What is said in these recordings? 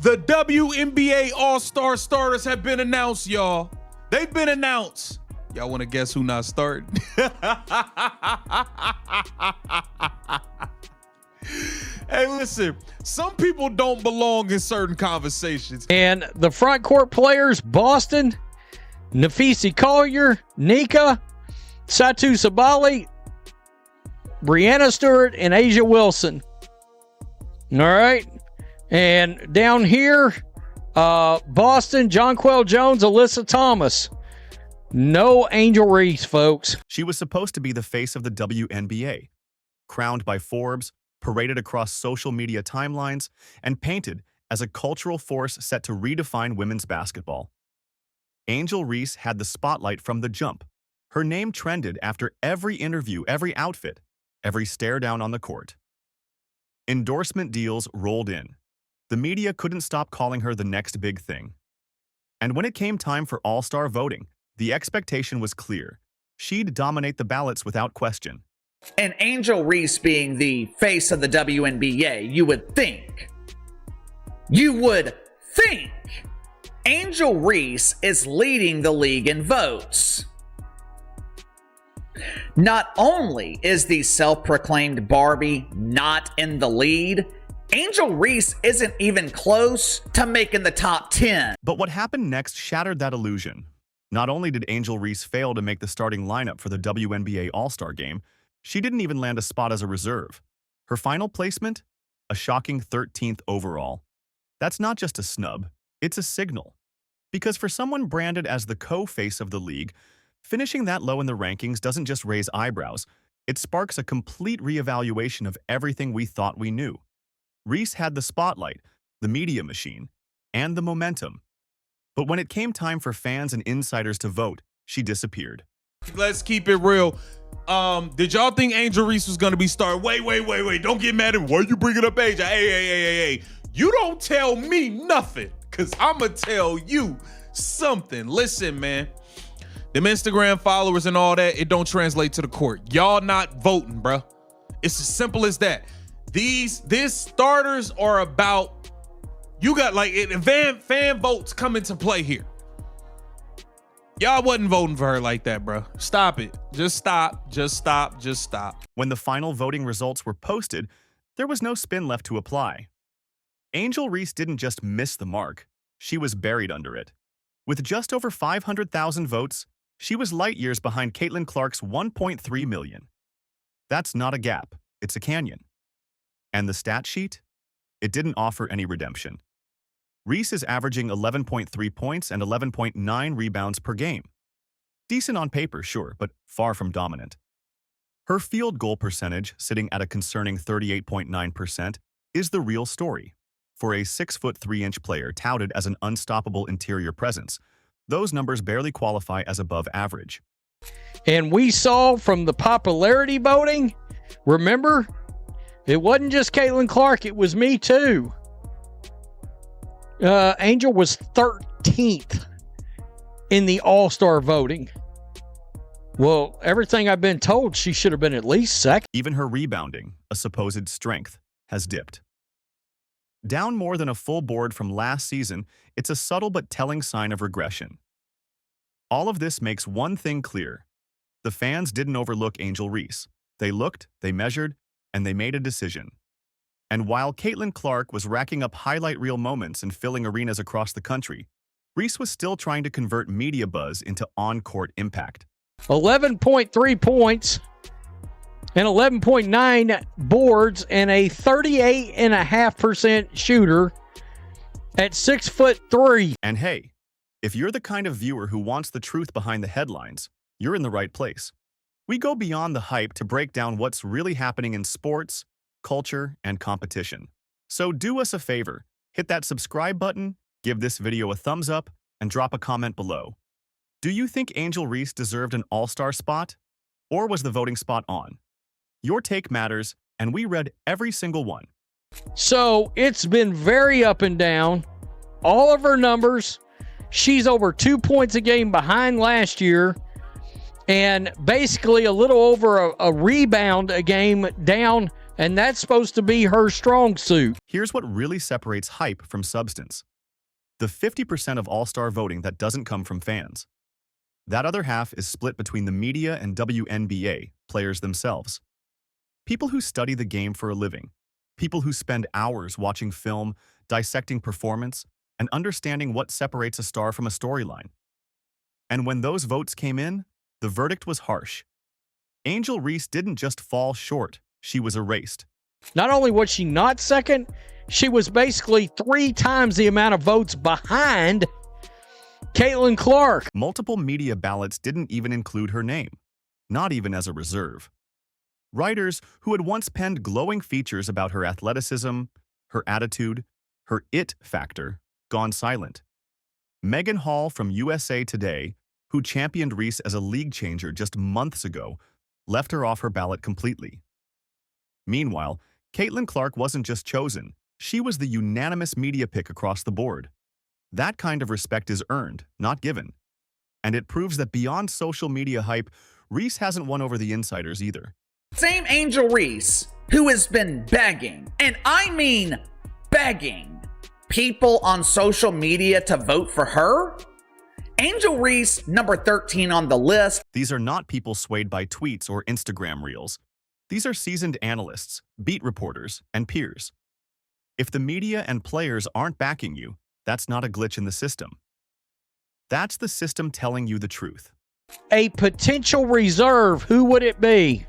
The WNBA All-Star starters have been announced, y'all. They've been announced. Y'all want to guess who not starting? Hey, listen, some people don't belong in certain conversations. And the front court players, Boston, Nafisi Collier, Nika, Satu Sabali, Brianna Stewart, and Asia Wilson. All right. And down here, Boston, Jonquel Jones, Alyssa Thomas. No Angel Reese, folks. She was supposed to be the face of the WNBA, crowned by Forbes, paraded across social media timelines, and painted as a cultural force set to redefine women's basketball. Angel Reese had the spotlight from the jump. Her name trended after every interview, every outfit, every stare down on the court. Endorsement deals rolled in. The media couldn't stop calling her the next big thing. And when it came time for All-Star voting, the expectation was clear. She'd dominate the ballots without question. And Angel Reese being the face of the WNBA, you would think Angel Reese is leading the league in votes. Not only is the self-proclaimed Barbie not in the lead, Angel Reese isn't even close to making the top 10. But what happened next shattered that illusion. Not only did Angel Reese fail to make the starting lineup for the WNBA All-Star Game, she didn't even land a spot as a reserve. Her final placement? A shocking 13th overall. That's not just a snub, it's a signal. Because for someone branded as the co-face of the league, finishing that low in the rankings doesn't just raise eyebrows, it sparks a complete reevaluation of everything we thought we knew. Reese had the spotlight, the media machine, and the momentum. But when it came time for fans and insiders to vote, she disappeared. Let's keep it real. Did y'all think Angel Reese was going to be started? Wait. Don't get mad at me. Why you bringing up Angel? Hey. You don't tell me nothing, because I'm going to tell you something. Listen, man. Them Instagram followers and all that, it don't translate to the court. Y'all not voting, bro. It's as simple as that. These starters are about, you got like fan votes come into play here. Y'all wasn't voting for her like that, bro. Stop it. Just stop. When the final voting results were posted, there was no spin left to apply. Angel Reese didn't just miss the mark, she was buried under it. With just over 500,000 votes, she was light years behind Caitlin Clark's 1.3 million. That's not a gap, it's a canyon. And the stat sheet? It didn't offer any redemption. Reese is averaging 11.3 points and 11.9 rebounds per game. Decent on paper, sure, but far from dominant. Her field goal percentage, sitting at a concerning 38.9%, is the real story. For a 6'3" player touted as an unstoppable interior presence, those numbers barely qualify as above average. And we saw from the popularity voting, remember, it wasn't just Caitlin Clark, it was me too. Angel was 13th in the All-Star voting. Well, everything I've been told, she should have been at least second. Even her rebounding, a supposed strength, has dipped. Down more than a full board from last season, it's a subtle but telling sign of regression. All of this makes one thing clear. The fans didn't overlook Angel Reese. They looked, they measured, and they made a decision. And while Caitlin Clark was racking up highlight reel moments and filling arenas across the country, Reese was still trying to convert media buzz into on-court impact. 11.3 points and 11.9 boards and a 38.5% shooter at 6'3". And hey, if you're the kind of viewer who wants the truth behind the headlines, you're in the right place. We go beyond the hype to break down what's really happening in sports, culture, and competition. So do us a favor, hit that subscribe button, give this video a thumbs up, and drop a comment below. Do you think Angel Reese deserved an all-star spot? Or was the voting spot on? Your take matters, and we read every single one. So it's been very up and down. All of her numbers, she's over 2 points a game behind last year, and basically a little over a rebound a game down And that's supposed to be her strong suit. Here's what really separates hype from substance. The 50% of All-Star voting that doesn't come from fans. That other half is split between the media and WNBA players themselves. People who study the game for a living. People who spend hours watching film, dissecting performance, and understanding what separates a star from a storyline. And when those votes came in, the verdict was harsh. Angel Reese didn't just fall short, she was erased. Not only was she not second, she was basically 3 times the amount of votes behind Caitlin Clark. Multiple media ballots didn't even include her name, not even as a reserve. Writers who had once penned glowing features about her athleticism, her attitude, her it factor, gone silent. Megan Hall from USA Today, who championed Reese as a league changer just months ago, left her off her ballot completely. Meanwhile, Caitlin Clark wasn't just chosen, she was the unanimous media pick across the board. That kind of respect is earned, not given. And it proves that beyond social media hype, Reese hasn't won over the insiders either. Same Angel Reese, who has been begging, and I mean begging, people on social media to vote for her? Angel Reese, number 13 on the list. These are not people swayed by tweets or Instagram reels. These are seasoned analysts, beat reporters, and peers. If the media and players aren't backing you, that's not a glitch in the system. That's the system telling you the truth. A potential reserve, who would it be?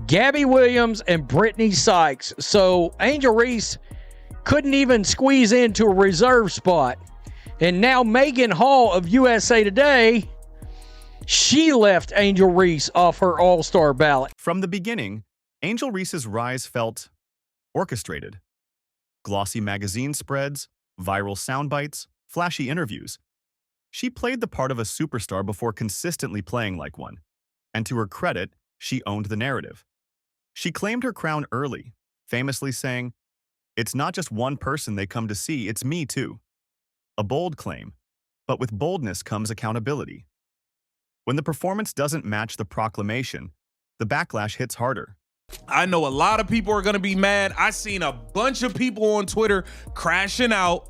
Gabby Williams and Brittany Sykes. So Angel Reese couldn't even squeeze into a reserve spot. And now Megan Hall of USA Today, she left Angel Reese off her All-Star ballot. From the beginning, Angel Reese's rise felt orchestrated. Glossy magazine spreads, viral sound bites, flashy interviews. She played the part of a superstar before consistently playing like one. And to her credit, she owned the narrative. She claimed her crown early, famously saying, "It's not just one person they come to see, it's me too." A bold claim, but with boldness comes accountability. When the performance doesn't match the proclamation, the backlash hits harder. I know a lot of people are going to be mad. I seen a bunch of people on Twitter crashing out.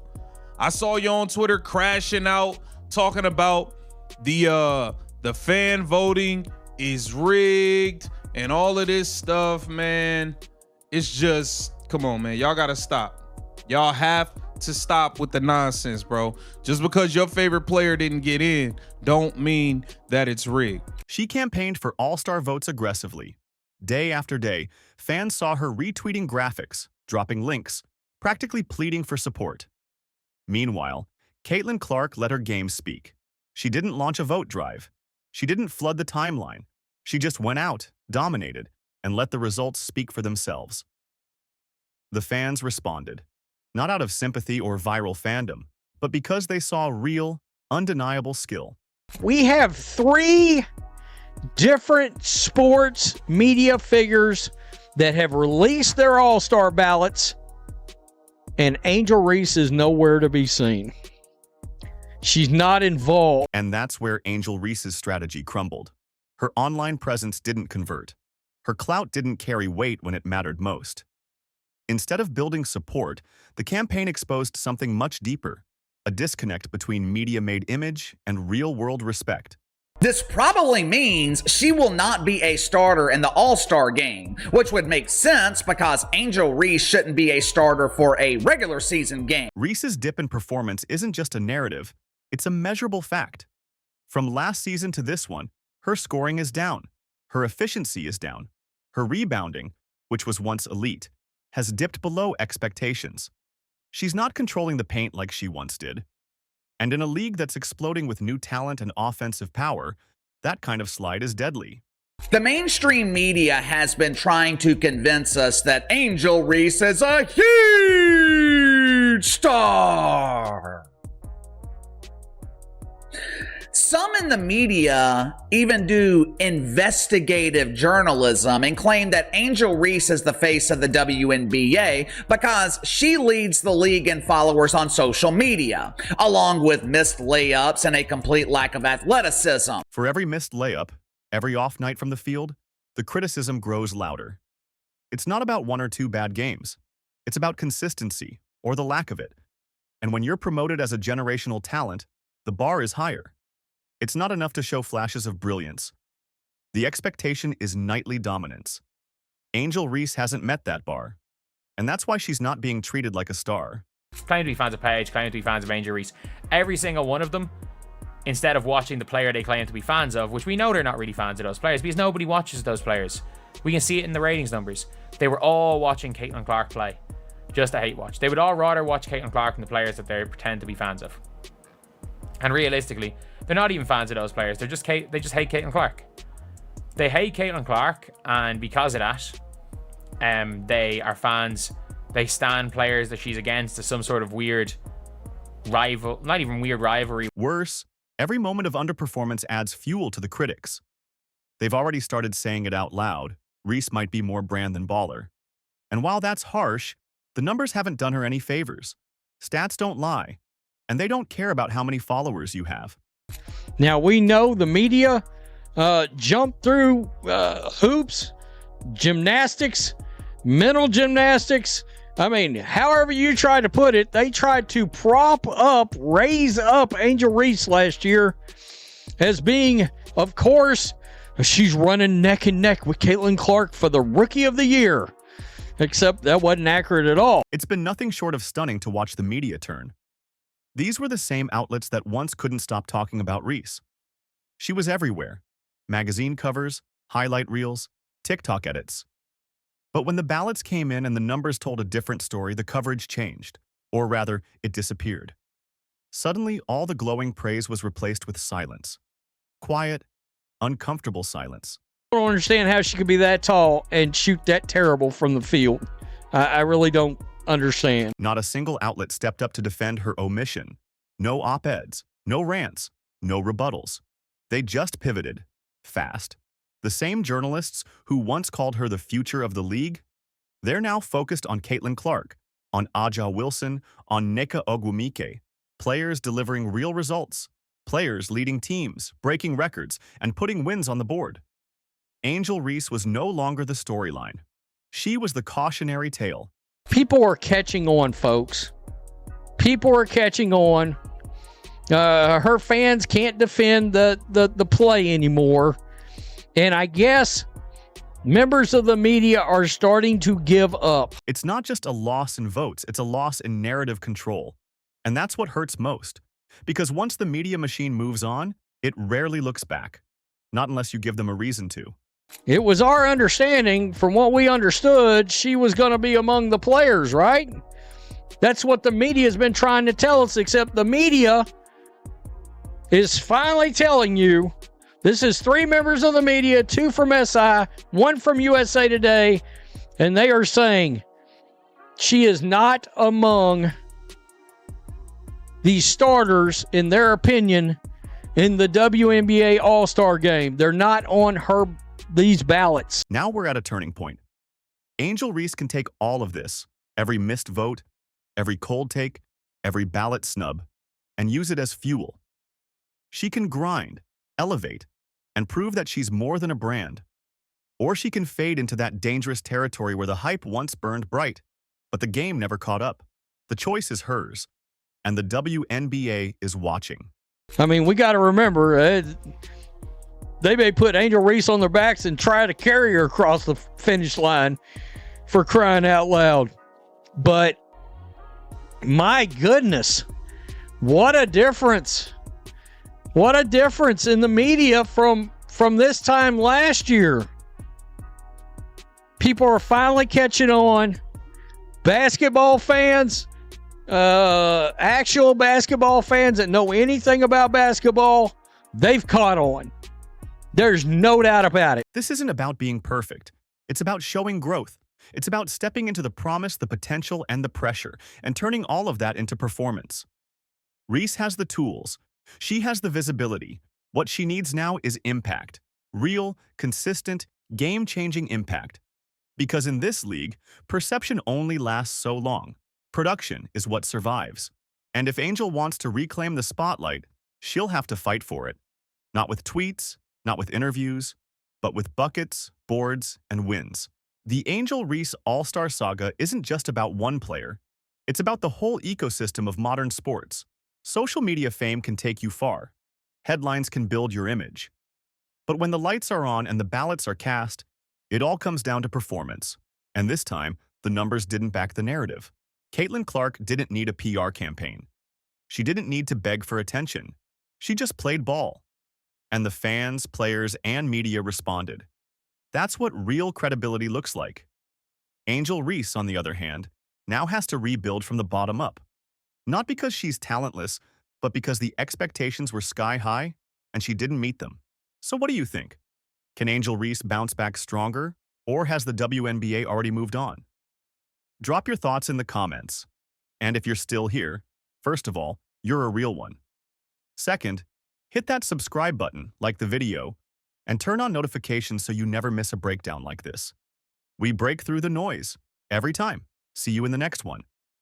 I saw you on Twitter crashing out, talking about the fan voting is rigged and all of this stuff, man. It's just, come on, man. Y'all got to stop. Y'all have to stop with the nonsense, bro. Just because your favorite player didn't get in, don't mean that it's rigged. She campaigned for All-Star votes aggressively. Day after day, fans saw her retweeting graphics, dropping links, practically pleading for support. Meanwhile, Caitlin Clark let her game speak. She didn't launch a vote drive. She didn't flood the timeline. She just went out, dominated, and let the results speak for themselves. The fans responded, not out of sympathy or viral fandom, but because they saw real, undeniable skill. We have 3 different sports media figures that have released their All-Star ballots, and Angel Reese is nowhere to be seen. She's not involved. And that's where Angel Reese's strategy crumbled. Her online presence didn't convert. Her clout didn't carry weight when it mattered most. Instead of building support, the campaign exposed something much deeper, a disconnect between media-made image and real-world respect. This probably means she will not be a starter in the All-Star Game, which would make sense because Angel Reese shouldn't be a starter for a regular season game. Reese's dip in performance isn't just a narrative, it's a measurable fact. From last season to this one, her scoring is down, her efficiency is down, her rebounding, which was once elite, has dipped below expectations. She's not controlling the paint like she once did. And in a league that's exploding with new talent and offensive power, that kind of slide is deadly. The mainstream media has been trying to convince us that Angel Reese is a huge star. Some in the media even do investigative journalism and claim that Angel Reese is the face of the WNBA because she leads the league in followers on social media, along with missed layups and a complete lack of athleticism. For every missed layup, every off night from the field, the criticism grows louder. It's not about one or two bad games. It's about consistency, or the lack of it. And when you're promoted as a generational talent, the bar is higher. It's not enough to show flashes of brilliance. The expectation is nightly dominance. Angel Reese hasn't met that bar, and that's why she's not being treated like a star. Claim to be fans of Paige, claim to be fans of Angel Reese. Every single one of them, instead of watching the player they claim to be fans of, which we know they're not really fans of those players because nobody watches those players. We can see it in the ratings numbers. They were all watching Caitlin Clark play just to hate watch. They would all rather watch Caitlin Clark than the players that they pretend to be fans of. And realistically, they're not even fans of those players. They just hate Caitlin Clark. They hate Caitlin Clark, and because of that, they are fans. They stan players that she's against as some sort of weird rival, not even weird rivalry. Worse, every moment of underperformance adds fuel to the critics. They've already started saying it out loud. Reese might be more brand than baller. And while that's harsh, the numbers haven't done her any favors. Stats don't lie, and they don't care about how many followers you have. Now, we know the media jumped through hoops, gymnastics, mental gymnastics. I mean, however you try to put it, they tried to raise up Angel Reese last year as being, of course, she's running neck and neck with Caitlin Clark for the Rookie of the Year. Except that wasn't accurate at all. It's been nothing short of stunning to watch the media turn. These were the same outlets that once couldn't stop talking about Reese. She was everywhere. Magazine covers, highlight reels, TikTok edits. But when the ballots came in and the numbers told a different story, the coverage changed. Or rather, it disappeared. Suddenly, all the glowing praise was replaced with silence. Quiet, uncomfortable silence. I don't understand how she could be that tall and shoot that terrible from the field. I really don't understand. Not a single outlet stepped up to defend her omission. No op-eds, no rants, no rebuttals. They just pivoted, fast. The same journalists who once called her the future of the league, they're now focused on Caitlin Clark, on Aja Wilson, on Nneka Ogwumike, players delivering real results, players leading teams, breaking records, and putting wins on the board. Angel Reese was no longer the storyline. She was the cautionary tale. People are catching on, folks. People are catching on. Her fans can't defend the play anymore. And I guess members of the media are starting to give up. It's not just a loss in votes, it's a loss in narrative control. And that's what hurts most. Because once the media machine moves on, it rarely looks back. Not unless you give them a reason to. It was our understanding, from what we understood, she was going to be among the players, right? That's what the media has been trying to tell us, except the media is finally telling you, this is 3 members of the media, 2 from SI, 1 from USA Today, and they are saying she is not among the starters, in their opinion, in the WNBA All-Star Game. They're not on these ballots. Now we're at a turning point. Angel Reese can take all of this, every missed vote, every cold take, every ballot snub, and use it as fuel. She can grind, elevate, and prove that she's more than a brand. Or she can fade into that dangerous territory where the hype once burned bright, but the game never caught up. The choice is hers, and the WNBA is watching. I mean, we got to remember, they may put Angel Reese on their backs and try to carry her across the finish line, for crying out loud. But my goodness, what a difference. What a difference in the media from this time last year. People are finally catching on. Basketball fans, actual basketball fans that know anything about basketball, they've caught on. There's no doubt about it. This isn't about being perfect. It's about showing growth. It's about stepping into the promise, the potential, and the pressure, and turning all of that into performance. Reese has the tools. She has the visibility. What she needs now is impact. Real, consistent, game-changing impact. Because in this league, perception only lasts so long. Production is what survives. And if Angel wants to reclaim the spotlight, she'll have to fight for it. Not with tweets, not with interviews, but with buckets, boards, and wins. The Angel Reese All-Star Saga isn't just about one player. It's about the whole ecosystem of modern sports. Social media fame can take you far. Headlines can build your image. But when the lights are on and the ballots are cast, it all comes down to performance. And this time, the numbers didn't back the narrative. Caitlin Clark didn't need a PR campaign. She didn't need to beg for attention. She just played ball. And the fans, players, and media responded. That's what real credibility looks like. Angel Reese, on the other hand, now has to rebuild from the bottom up. Not because she's talentless, but because the expectations were sky high and she didn't meet them. So what do you think? Can Angel Reese bounce back stronger, or has the WNBA already moved on? Drop your thoughts in the comments. And if you're still here, first of all, you're a real one. Second, hit that subscribe button, like the video, and turn on notifications so you never miss a breakdown like this. We break through the noise every time. See you in the next one.